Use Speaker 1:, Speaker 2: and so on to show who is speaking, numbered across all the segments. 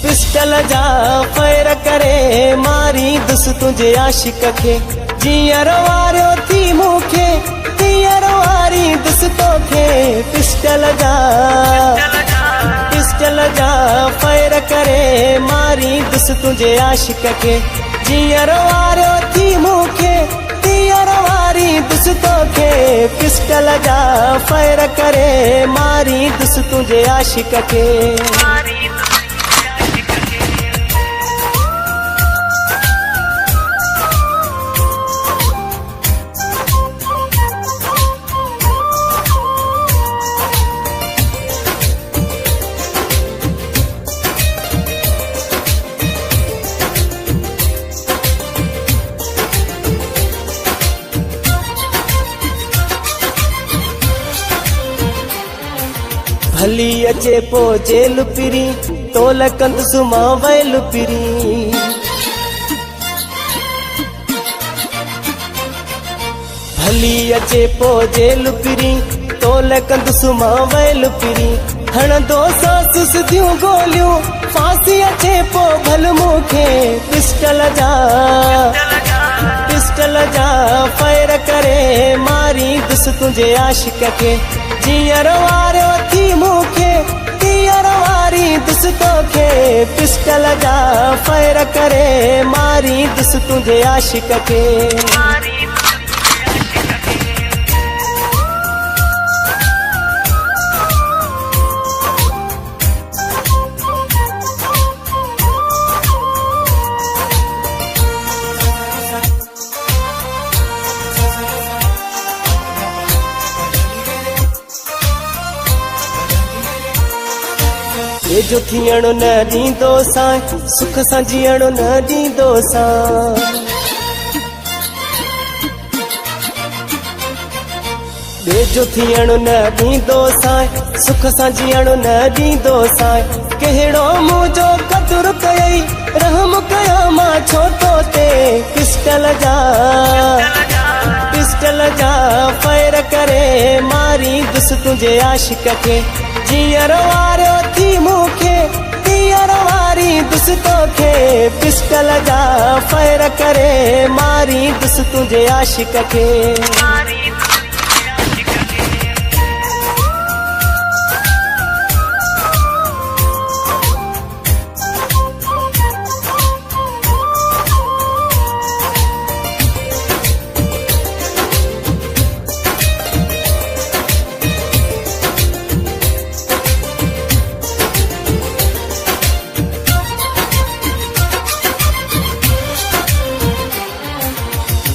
Speaker 1: pistol जा fire करे मारी दुस तुझे आशिक खे जीअर वारियो थी मूंखे तीअर वारी दुस तोखे पिस्टल जा फायर करे मारी दुस तुझे आशिक खे जीअर वारियो थी मूंखे तीअर वारी दुस तोखे पिस्टल जा फायर करे मारी दुस तुझे आशिक खे भली अचे पो जेल पिरी तोल कंदुसि मां वैल पिरी भली अचे पो जेल पिरी तोल कंदुसि मां वैल पिरी हणंदो सांस सिधियूं गोलियूं फांसी अचे पो भल मूंखे पिस्टल जा फायर करे मारी दुस तुझे आशिक खे जीअर वारियो थी मूंखे तीअर वारी दुस तोखे पिस्टल जा फायर करे मारी दुस तुझे आशिक खे जो थियणो न ॾींदो सां सुख सां जीअणो न ॾींदो सां जो थियणो न ॾींदो सां सुख सां जीअणो न ॾींदो सां कहिड़ो मुंहिंजो क़दुरु कयई रहम कयो मां छो तो ते पिस्टल जा फायर करे मारी दुस तुझे आशिक खे जीअर वारियो थी मूंखे तीअर वारी दुस तोखे पिस्टल जा फायर करे मारी दुस तुझे आशिक खे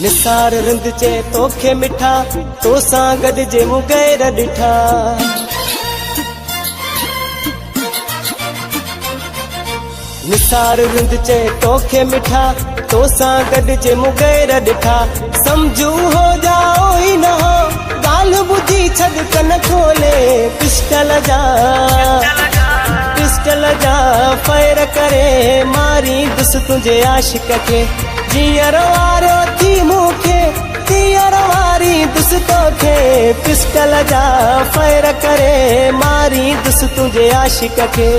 Speaker 1: निसार रिंद चे तोखे मिठा तो सां गॾिजे मूं गैर ॾिठा निसार रिंद चे तोखे मिठा तो सां गॾिजे मूं गैर ॾिठा समझू हो जाओ ई न हो ॻाल्हि ॿुधी छॾ कन खोले पिस्टल जा फायर करे मारी दुस तुझे आशिक खे जीअर वारियो थी मूंखे तीअर वारी दुस तोखे पिस्टल जा फायर करे मारी दुस तुझे आशिक खे